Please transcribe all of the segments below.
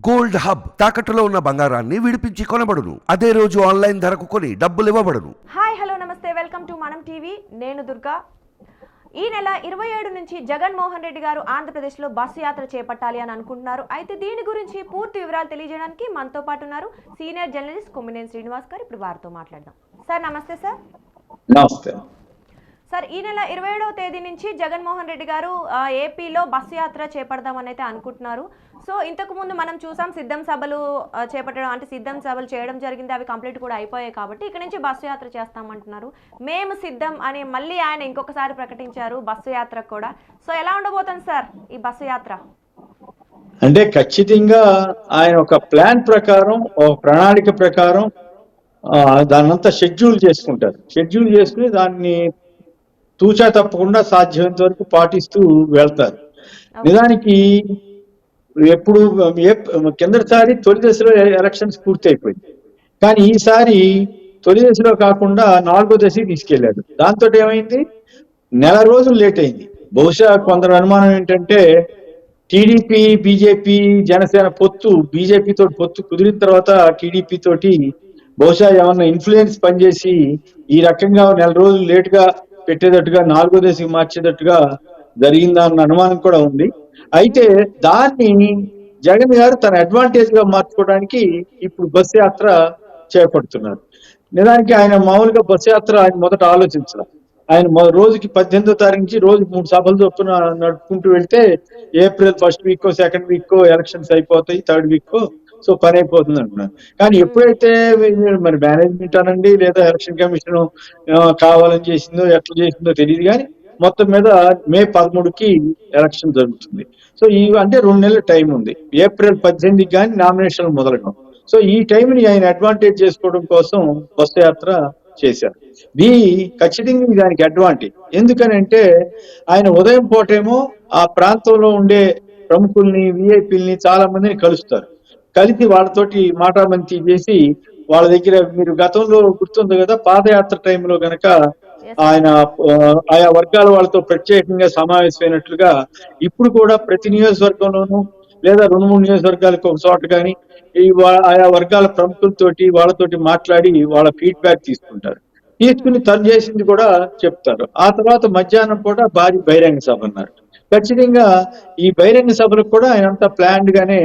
Gold hub తాకట్టులో ఉన్న బంగారాన్ని విడిపించి కొనబడును. అదే రోజు ఆన్లైన్ ధరకు కొని డబ్బులు ఇవ్వబడును. హాయ్ హలో నమస్తే, వెల్కమ్ టు మనం టీవీ. నేను దుర్గా. ఈ నెల 27 నుంచి జగన్మోహన్ రెడ్డి గారు ఆంధ్రప్రదేశ్లో బస్సు యాత్ర చేపట్టాలి అని అనుకుంటున్నారు. అయితే దీని గురించి పూర్తి వివరాలు తెలియజేయడానికి మనతో పాటు ఉన్నారు సీనియర్ జర్నలిస్ట్ కొమ్మినేని శ్రీనివాస్ గారు. ఇప్పుడు వారితో మాట్లాడదాం. సార్ నమస్తే. సార్ నమస్తే సార్, ఈ నెల 27వ తేదీ నుంచి జగన్మోహన్ రెడ్డి గారు ఏపీలో బస్సు యాత్ర చేపడదామని అయితే అనుకుంటున్నారు. సో ఇంతకు ముందు మనం చూసాం సిద్ధం సభలు చేపట్టడం, అంటే సిద్ధం సభలు చేయడం జరిగింది, అవి కంప్లీట్ కూడా అయిపోయాయి. కాబట్టి ఇక్కడ నుంచి బస్సు యాత్ర చేస్తామంటున్నారు. మేము సిద్ధం అని మళ్ళీ ఆయన ఇంకొకసారి ప్రకటించారు బస్సు యాత్ర కూడా. సో ఎలా ఉండబోతుంది సార్ ఈ బస్సు యాత్ర? అంటే ఖచ్చితంగా ఆయన ఒక ప్లాన్ ప్రకారం, ఒక ప్రణాళిక ప్రకారం దాన్నంతా షెడ్యూల్ చేసుకుంటారు. షెడ్యూల్ చేసుకుని దాన్ని తూచా తప్పకుండా సాధ్యమైనంత వరకు పాటిస్తూ వెళ్తారు. నిజానికి ఎప్పుడు కిందటిసారి తొలి దశలో ఎలక్షన్స్ పూర్తి అయిపోయింది, కానీ ఈసారి తొలి దశలో కాకుండా 4వ దశకి తీసుకెళ్లాడు. దాంతో ఏమైంది, నెల రోజులు లేట్ అయింది. బహుశా కొందరు అనుమానం ఏంటంటే టీడీపీ, బీజేపీ, జనసేన పొత్తు, బీజేపీ తోటి పొత్తు కుదిరిన తర్వాత టీడీపీ తోటి బహుశా ఏమన్నా ఇన్ఫ్లుయెన్స్ పనిచేసి ఈ రకంగా నెల రోజులు లేట్ గా పెట్టేటట్టుగా 4వ దశకి మార్చేటట్టుగా జరిగిందా అన్న అనుమానం కూడా ఉంది. అయితే దాన్ని జగన్ గారు తన అడ్వాంటేజ్ గా మార్చుకోవడానికి ఇప్పుడు బస్సు యాత్ర చేపడుతున్నారు. నిజానికి ఆయన మామూలుగా బస్సు యాత్ర ఆయన మొదట ఆలోచించారు. ఆయన రోజుకి 18వ తారీఖు నుంచి రోజు 3 సభలు చొప్పున నడుపుకుంటూ వెళ్తే April 1st week, 2nd week elections అయిపోతాయి, 3rd వీక్ సో పని అయిపోతుంది అంటున్నారు. కానీ ఎప్పుడైతే మరి మేనేజ్మెంట్ అనండి లేదా ఎలక్షన్ కమిషన్ కావాలని చేసిందో ఎట్లా చేసిందో తెలియదు, కానీ మొత్తం మీద మే 13కి ఎలక్షన్ జరుగుతుంది. సో అంటే 2 నెలల టైం ఉంది. ఏప్రిల్ 18కి కానీ నామినేషన్లు మొదలడం. సో ఈ టైంని ఆయన అడ్వాంటేజ్ చేసుకోవడం కోసం బస్సు యాత్ర చేశారు. ఖచ్చితంగా దానికి అడ్వాంటేజ్. ఎందుకనంటే ఆయన ఉదయం పూటేమో ఆ ప్రాంతంలో ఉండే ప్రముఖుల్ని, విఐపీల్ని చాలా మందిని కలుస్తారు. కలిసి వాళ్ళతోటి మాటామంతి చేసి వాళ్ళ దగ్గర, మీరు గతంలో గుర్తుంది కదా, పాదయాత్ర టైంలో గనక ఆయన ఆయా వర్గాల వాళ్ళతో ప్రత్యేకంగా సమావేశమైనట్లుగా ఇప్పుడు కూడా ప్రతి నియోజకవర్గంలోనూ లేదా 2-3 నియోజకవర్గాలకు ఒక చోట కానీ ఆయా వర్గాల ప్రముఖులతోటి వాళ్ళతోటి మాట్లాడి వాళ్ళ ఫీడ్బ్యాక్ తీసుకుంటారు. తీసుకుని తను చేసింది కూడా చెప్తారు. ఆ తర్వాత మధ్యాహ్నం కూడా భారీ బహిరంగ సభ అన్నారు. ఖచ్చితంగా ఈ బహిరంగ సభలకు కూడా ఆయన అంతా ప్లాన్డ్ గానే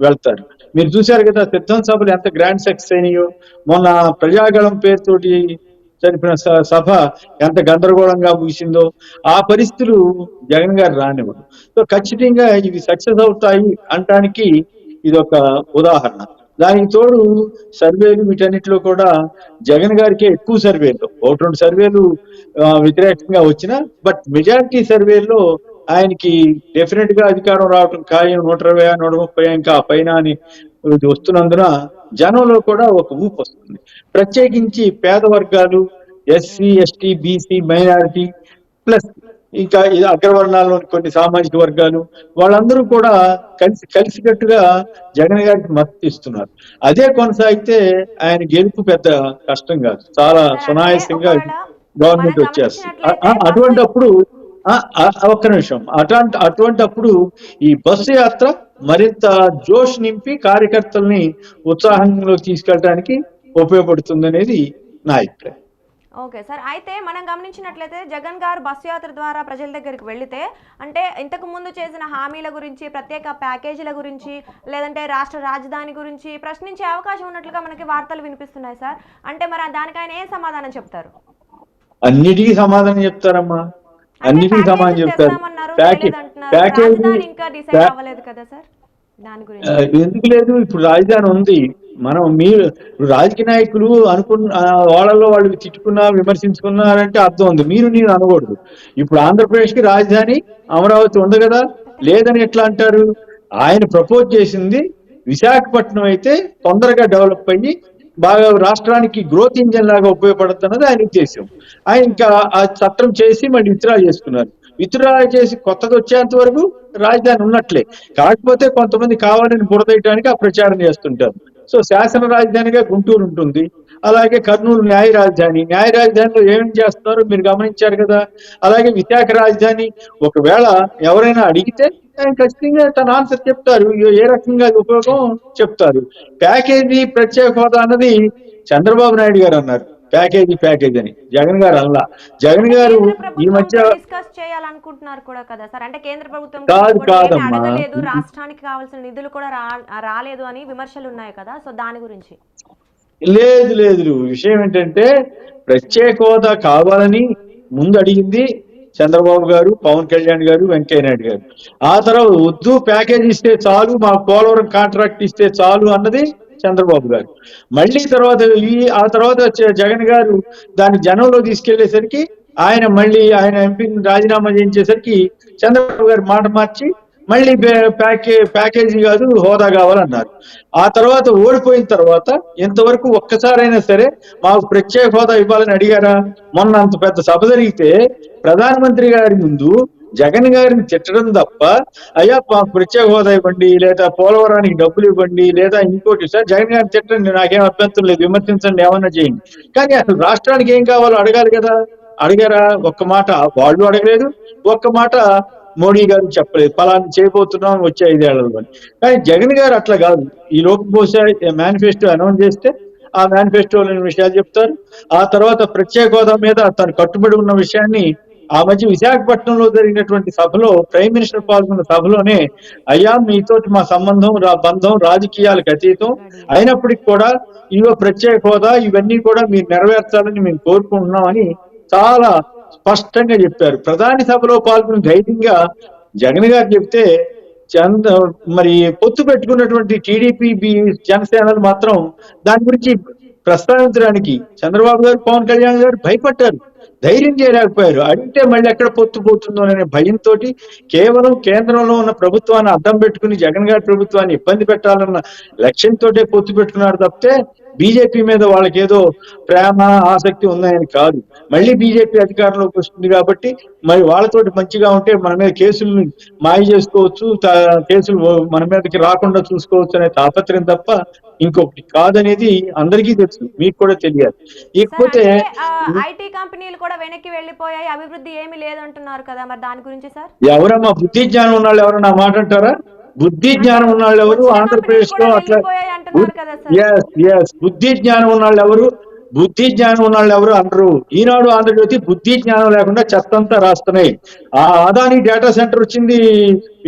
వెళ్తారు. మీరు చూశారు కదా సిద్ధం సభలు ఎంత గ్రాండ్ సక్సెస్ అయినాయో. మొన్న ప్రజాగళం పేరుతోటి జరిపిన సభ ఎంత గందరగోళంగా ముగిసిందో. ఆ పరిస్థితులు జగన్ గారు రానివ్వరు. సో ఖచ్చితంగా ఇవి సక్సెస్ అవుతాయి అనటానికి ఇది ఒక ఉదాహరణ. దానికి తోడు సర్వేలు, వీటన్నిటిలో కూడా జగన్ గారికి ఎక్కువ సర్వేలు, 1-2 సర్వేలు వ్యతిరేకంగా వచ్చినా, బట్ మెజారిటీ సర్వేల్లో ఆయనకి డెఫినెట్ గా అధికారం రావడం ఖాయం, 120, 130 ఇంకా పైన అని వస్తున్నందున జనంలో కూడా ఒక ఊపు వస్తుంది. ప్రత్యేకించి పేద వర్గాలు, SC, ST, BC, minority plus ఇంకా అగ్రవర్ణాల్లోని కొన్ని సామాజిక వర్గాలు, వాళ్ళందరూ కూడా కలిసికట్టుగా జగన్ గారికి మద్దతు ఇస్తున్నారు. అదే కొనసాగితే ఆయన గెలుపు పెద్ద కష్టం కాదు, చాలా సునాయాసంగా గవర్నమెంట్ వచ్చేస్తుంది. అటువంటప్పుడు ఒక్క నిమిషం, అటువంటప్పుడు ఈ బస్సు యాత్ర మరింత జోష్ నింపి కార్యకర్తల్ని ఉత్సాహంలో తీసుకెళ్ళడానికి ఉపయోగపడుతుంది అనేది నా అభిప్రాయం. ఓకే సార్, అయితే మనం గమనించినట్లయితే జగన్ గారు బస్సు యాత్ర ద్వారా ప్రజల దగ్గరికి వెళితే, అంటే ఇంతకు ముందు చేసిన హామీల గురించి, ప్రత్యేక ప్యాకేజీల గురించి, లేదంటే రాష్ట్ర రాజధాని గురించి ప్రశ్నించే అవకాశం ఉన్నట్లుగా మనకి వార్తలు వినిపిస్తున్నాయి సార్. అంటే మరి దానికి ఆయన ఏం సమాధానం చెప్తారు? అన్నిటికీ సమాధానం చెప్తారమ్మా, అన్నిటికీ సమాధానం చెప్తారు. ఎందుకు లేదు, ఇప్పుడు రాజధాని ఉంది. మీరు రాజకీయ నాయకులు వాళ్ళలో వాళ్ళు తిట్టుకున్నా, విమర్శించుకున్నారంటే అర్థం ఉంది. నేను అనకూడదు. ఇప్పుడు ఆంధ్రప్రదేశ్ కి రాజధాని అమరావతి ఉంది కదా, లేదని ఎట్లా అంటారు? ఆయన ప్రపోజ్ చేసింది విశాఖపట్నం అయితే తొందరగా డెవలప్ అయ్యి బాగా రాష్ట్రానికి గ్రోత్ ఇంజన్ లాగా ఉపయోగపడుతుంది అన్నది ఆయన ఉద్దేశం. ఆయన ఇంకా ఆ చట్టం చేసి మళ్ళీ విత్డ్రా చేసుకున్నారు. విత్డ్రా చేసి కొత్తది వచ్చేంత వరకు రాజధాని ఉన్నట్లే. కాకపోతే కొంతమంది కావాలని బురదేయడానికి ఆ ప్రచారం చేస్తుంటారు. సో శాసన రాజధానిగా గుంటూరు ఉంటుంది. అలాగే కర్నూలు న్యాయ రాజధానిలో ఏమేమి చేస్తున్నారో మీరు గమనించారు కదా. అలాగే విశాఖ రాజధాని ఒకవేళ ఎవరైనా అడిగితే ఆయన ఖచ్చితంగా తన ఆన్సర్ చెప్తారు, ఏ రకంగా అది ఉపయోగం చెప్తారు. ప్యాకేజీ ప్రత్యేక హోదా అన్నది చంద్రబాబు నాయుడు గారు అన్నారు ప్యాకేజీ అని, జగన్ గారు అల్లా. జగన్ గారు ఈ మధ్య డిస్కస్ చేయాలనుకుంటున్నారు కూడా కదా సార్, అంటే కేంద్ర ప్రభుత్వం కాదమ్మా, అడగలేదు, రాష్ట్రానికి కావాల్సిన నిధులు కూడా రాలేదు అని విమర్శలు ఉన్నాయి కదా, సో దాని గురించి. లేదు విషయం ఏంటంటే ప్రత్యేక హోదా కావాలని ముందు అడిగింది చంద్రబాబు గారు, పవన్ కళ్యాణ్ గారు, వెంకయ్య నాయుడు గారు. ఆ తర్వాత వద్దు ప్యాకేజ్ ఇస్తే చాలు, మా పోలవరం కాంట్రాక్ట్ ఇస్తే చాలు అన్నది చంద్రబాబు గారు. మళ్ళీ ఆ తర్వాత జగన్ గారు దాన్ని జనంలో తీసుకెళ్లేసరికి ఆయన ఎంపీని రాజీనామా చేయించేసరికి చంద్రబాబు గారు మాట మార్చి మళ్ళీ ప్యాకేజీ కాదు హోదా కావాలన్నారు. ఆ తర్వాత ఓడిపోయిన తర్వాత ఇంతవరకు ఒక్కసారైనా సరే మాకు ప్రత్యేక హోదా ఇవ్వాలని అడిగారా? మొన్న అంత పెద్ద సభ జరిగితే ప్రధానమంత్రి గారి ముందు జగన్ గారిని తిట్టడం తప్ప, అయ్యా ప్రత్యేక హోదా ఇవ్వండి, లేదా పోలవరానికి డబ్బులు ఇవ్వండి, లేదా ఇంకోటి సార్ జగన్ గారిని తిట్టండి, నాకేం అభ్యంతరం లేదు, విమర్శించండి, ఏమన్నా చేయండి, కానీ అసలు రాష్ట్రానికి ఏం కావాలో అడగాలి కదా. అడిగారా? ఒక్క మాట వాళ్ళు అడగలేదు, ఒక్క మాట మోడీ గారు చెప్పలేదు, ఫలాన్ని చేయబోతున్నాం వచ్చే 5 ఏళ్లలో. కానీ జగన్ గారు అట్లా కాదు. ఈ లోపు బహుశా మేనిఫెస్టో అనౌన్స్ చేస్తే ఆ మేనిఫెస్టోలోని విషయాలు చెప్తారు. ఆ తర్వాత ప్రత్యేక హోదా మీద తను కట్టుబడి ఉన్న విషయాన్ని ఆ మధ్య విశాఖపట్నంలో జరిగినటువంటి సభలో ప్రైమ్ మినిస్టర్ పాల్గొన్న సభలోనే, అయ్యా మీతోటి మా బంధం రాజకీయాలకు అతీతం అయినప్పటికీ కూడా ఇవో ప్రత్యేక హోదా ఇవన్నీ కూడా మీరు నెరవేర్చాలని మేము కోరుకుంటున్నామని చాలా స్పష్టంగా చెప్పారు. ప్రధాని సభలో పాల్గొని ధైర్యంగా జగన్ గారు చెప్తే మరి పొత్తు పెట్టుకున్నటువంటి టీడీపీ జనసేనలు మాత్రం దాని గురించి ప్రస్తావించడానికి చంద్రబాబు గారు, పవన్ కళ్యాణ్ గారు భయపడ్డారు, ధైర్యం చేయలేకపోయారు. అడిగితే మళ్ళీ ఎక్కడ పొత్తు పోతుందో అనే భయంతో కేవలం కేంద్రంలో ఉన్న ప్రభుత్వాన్ని అడ్డం పెట్టుకుని జగన్ గారి ప్రభుత్వాన్ని ఇబ్బంది పెట్టాలన్న లక్ష్యంతో పొత్తు పెట్టుకున్నారు తప్పితే బీజేపీ మీద వాళ్ళకి ఏదో ప్రేమ ఆసక్తి ఉన్నాయని కాదు. మళ్ళీ బీజేపీ అధికారంలోకి వస్తుంది కాబట్టి మరి వాళ్ళతోటి మంచిగా ఉంటే మన మీద కేసులను మాయ చేసుకోవచ్చు, కేసులు మన మీదకి రాకుండా చూసుకోవచ్చు అనే తాపత్రయం తప్ప ఇంకొకటి కాదనేది అందరికీ తెలుసు, మీకు కూడా తెలియాలి. ఇకపోతే ఐటీ కంపెనీలు కూడా వెనక్కి వెళ్ళిపోయాయి, అభివృద్ధి ఏమీ లేదంటున్నారు కదా, మరి దాని గురించి సార్? ఎవరమ్మా బుద్ధి జ్ఞానం ఉన్న వాళ్ళు ఎవరన్నా మాట అంటారా? బుద్ధి జ్ఞానం ఉన్న వాళ్ళు ఎవరు ఆంధ్రప్రదేశ్ లో? అట్లా బుద్ధి జ్ఞానం ఉన్న వాళ్ళు ఎవరు? బుద్ధి జ్ఞానం ఉన్న వాళ్ళు ఎవరు అనరు. ఈనాడు ఆంధ్రజ్యోతి బుద్ధి జ్ఞానం లేకుండా చెత్తంతా రాస్తున్నాయి. ఆ అదాని డేటా సెంటర్ వచ్చింది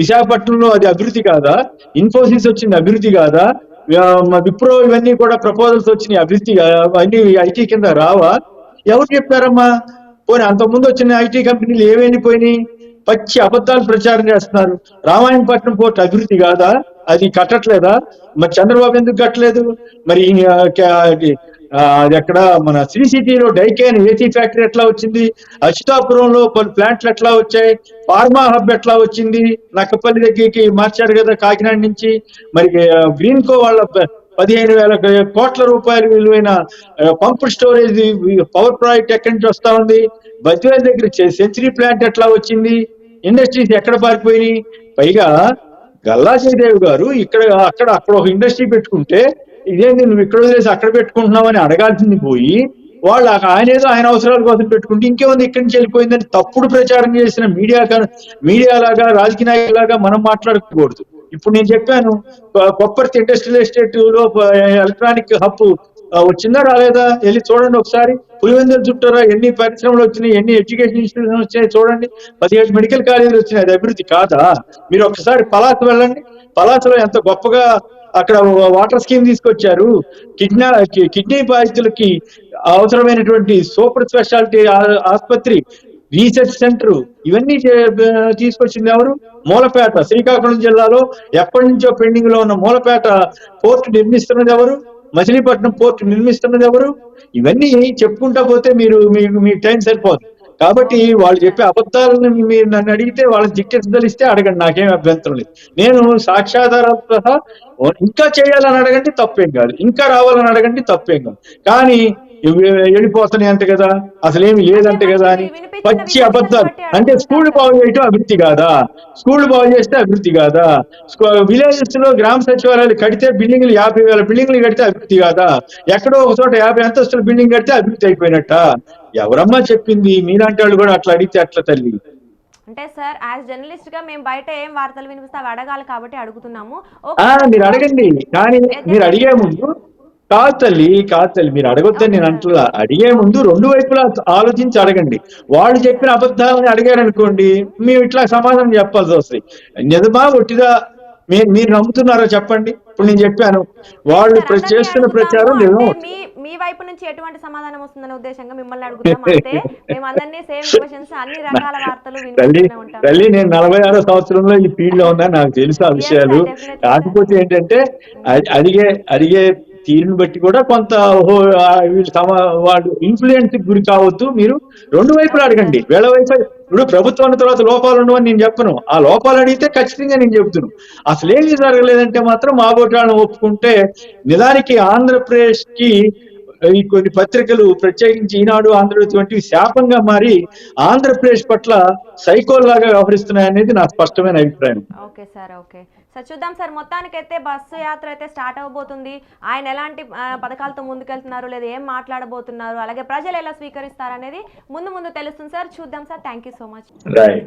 విశాఖపట్నంలో, అది అభివృద్ధి కాదా? ఇన్ఫోసిస్ వచ్చింది అభివృద్ధి కాదా? విప్రో ఇవన్నీ కూడా ప్రపోజల్స్ వచ్చినాయి అభివృద్ధి, అన్ని ఐటీ కింద రావా? ఎవరు చెప్పారమ్మా? పోనీ అంతకుముందు వచ్చిన ఐటీ కంపెనీలు ఏమైపోయినాయి? పచ్చి అబద్ధాలు ప్రచారం చేస్తున్నారు. రామాయణపట్నం పోర్ట్ అభివృద్ధి కాదా? అది కట్టట్లేదా? మరి చంద్రబాబు ఎందుకు కట్టలేదు? మరి అది ఎక్కడ మన శ్రీ సిటీలో డైకేన్ ఏసీ ఫ్యాక్టరీ ఎట్లా వచ్చింది? అచ్యుతాపురంలో పలు ప్లాంట్లు ఎట్లా వచ్చాయి? ఫార్మా హబ్ ఎట్లా వచ్చింది? నక్కపల్లి దగ్గరికి మార్చారు కదా కాకినాడ నుంచి. మరి గ్రీన్కో వాళ్ళ 15,000 కోట్ల రూపాయలు విలువైన పంప్ స్టోరేజ్ పవర్ ప్రాజెక్ట్ ఎక్కడి నుంచి వస్తా ఉంది? బద్వేల్ దగ్గర సెంచరీ ప్లాంట్ ఎట్లా వచ్చింది? ఇండస్ట్రీస్ ఎక్కడ పారిపోయినాయి? పైగా గల్లా జయదేవ్ గారు అక్కడ ఒక ఇండస్ట్రీ పెట్టుకుంటే ఇదేంటి నువ్వు ఇక్కడ వదిలేసి అక్కడ పెట్టుకుంటున్నావని అడగాల్సింది పోయి, వాళ్ళు ఆయన అవసరాల కోసం పెట్టుకుంటే ఇంకేముంది ఇక్కడి నుంచి వెళ్ళిపోయిందని తప్పుడు ప్రచారం చేసిన మీడియా లాగా రాజకీయ నాయకులాగా మనం మాట్లాడకూడదు. ఇప్పుడు నేను చెప్పాను కొప్పర్తి ఇండస్ట్రియల్ ఎస్టేట్ లో ఎలక్ట్రానిక్ హబ్ వచ్చిందా రాలేదా? వెళ్ళి చూడండి ఒకసారి. పులివెందుల చుట్టూరా ఎన్ని పరిశ్రమలు వచ్చినాయి, ఎన్ని ఎడ్యుకేషన్ ఇన్స్టిట్యూషన్ వచ్చాయి చూడండి. 17 మెడికల్ కాలేజీలు వచ్చినాయి, అది అభివృద్ధి కాదా? మీరు ఒకసారి పలాస వెళ్ళండి, పలాసలో ఎంత గొప్పగా అక్కడ వాటర్ స్కీమ్ తీసుకొచ్చారు. కిడ్నీ బాధితులకి అవసరమైనటువంటి సూపర్ స్పెషాలిటీ ఆసుపత్రి, రీసెర్చ్ సెంటర్ ఇవన్నీ తీసుకొచ్చింది ఎవరు? మూలపేట. శ్రీకాకుళం జిల్లాలో ఎప్పటి నుంచో పెండింగ్ లో ఉన్న మూలపేట పోర్టు నిర్మిస్తున్నది ఎవరు? మచిలీపట్నం పోర్టు నిర్మిస్తున్నది ఎవరు? ఇవన్నీ చెప్పుకుంటా పోతే మీ టైం సరిపోదు. కాబట్టి వాళ్ళు చెప్పే అబద్ధాలను మీరు నన్ను అడిగితే వాళ్ళని జిక్కెత్తలిస్తే అడగండి, నాకేం అభ్యంతరం లేదు. నేను సాక్ష్యాధారాలతో సహా ఇంకా చేయాలని అడగండి తప్పేం కాదు, ఇంకా రావాలని అడగండి తప్పేం కాదు. కానీ వెళ్ళిపోతున్నాయి అంట కదా, అసలేమి లేదంట కదా అని పచ్చి అబద్ధాలు. అంటే స్కూల్ బాగు చేయటం అభివృద్ధి కాదా? స్కూల్ బాగు చేస్తే అభివృద్ధి కాదా? విలేజెస్ లో గ్రామ సచివాలయాలు కడితే బిల్డింగ్లు 50,000 బిల్డింగ్లు కడితే అభివృద్ధి కాదా? ఎక్కడో ఒక చోట 50 అంతస్తుల బిల్డింగ్ కడితే అభివృద్ధి అయిపోయినట్ట? ఎవరమ్మా చెప్పింది? మీలాంటి వాళ్ళు కూడా అట్లా అడిగితే అట్లా తల్లి. అంటే సార్ యాజ్ జర్నలిస్ట్ గా మేము బయట ఏం వార్తలు వినిపిస్తే అవి అడగాలి కాబట్టి అడుగుతున్నాము. మీరు అడగండి, కానీ మీరు అడిగే ముందు కాదు తల్లి మీరు అడగొద్దని నేను అంటున్నా. అడిగే ముందు రెండు వైపులా ఆలోచించి అడగండి. వాళ్ళు చెప్పిన అబద్ధాలని అడిగారనుకోండి, మేము ఇట్లా సమాధానం చెప్పాల్సి వస్తుంది. నిజమా ఒట్టిదా మీరు నమ్ముతున్నారో చెప్పండి. ఇప్పుడు నేను చెప్పాను, వాళ్ళు చేస్తున్న ప్రచారం నిజం. మీ వైపు నుంచి ఎటువంటి సమాధానం వస్తుందనే ఉద్దేశంగా మిమ్మల్ని అడుగుతాం. అంటే మేము అందరినీ సేమ్ క్వశ్చన్స్ అన్ని రకాల వార్తలు వింటూనే ఉంటాం. తల్లి నేను 46వ సంవత్సరంలో ఈ ఫీల్డ్ లో ఉన్నా, నాకు తెలుసు ఆ విషయాలు. కాకపోతే ఏంటంటే అడిగే తీరుని బట్టి కూడా కొంత వాళ్ళు ఇన్ఫ్లుయెన్స్ గురి కావద్దు. మీరు రెండు వైపులు అడగండి. వీళ్ళ వైపు ఇప్పుడు ప్రభుత్వం తర్వాత లోపాలు ఉండవని నేను చెప్పను. ఆ లోపాలు అడిగితే ఖచ్చితంగా నేను చెబుతున్నాను. అసలేమీ జరగలేదంటే మాత్రం మా బోటాలను ఒప్పుకుంటే, నిజానికి ఆంధ్రప్రదేశ్ కి ఈ కొన్ని పత్రికలు ప్రత్యేకించి ఈనాడు, ఆంధ్రజ్యోతి వంటివి శాపంగా మారి ఆంధ్రప్రదేశ్ పట్ల సైకోల్లాగా వ్యవహరిస్తున్నాయనేది నా స్పష్టమైన అభిప్రాయం. ఓకే సార్, ఓకే సార్, చూద్దాం సార్. మొత్తానికైతే బస్సు యాత్ర అయితే స్టార్ట్ అవబోతుంది. ఆయన ఎలాంటి పథకాలతో ముందుకెళ్తున్నారు, లేదా ఏం మాట్లాడబోతున్నారు, అలాగే ప్రజలు ఎలా స్వీకరిస్తారు అనేది ముందు తెలుస్తుంది సార్. చూద్దాం sir. Thank you so much. Right.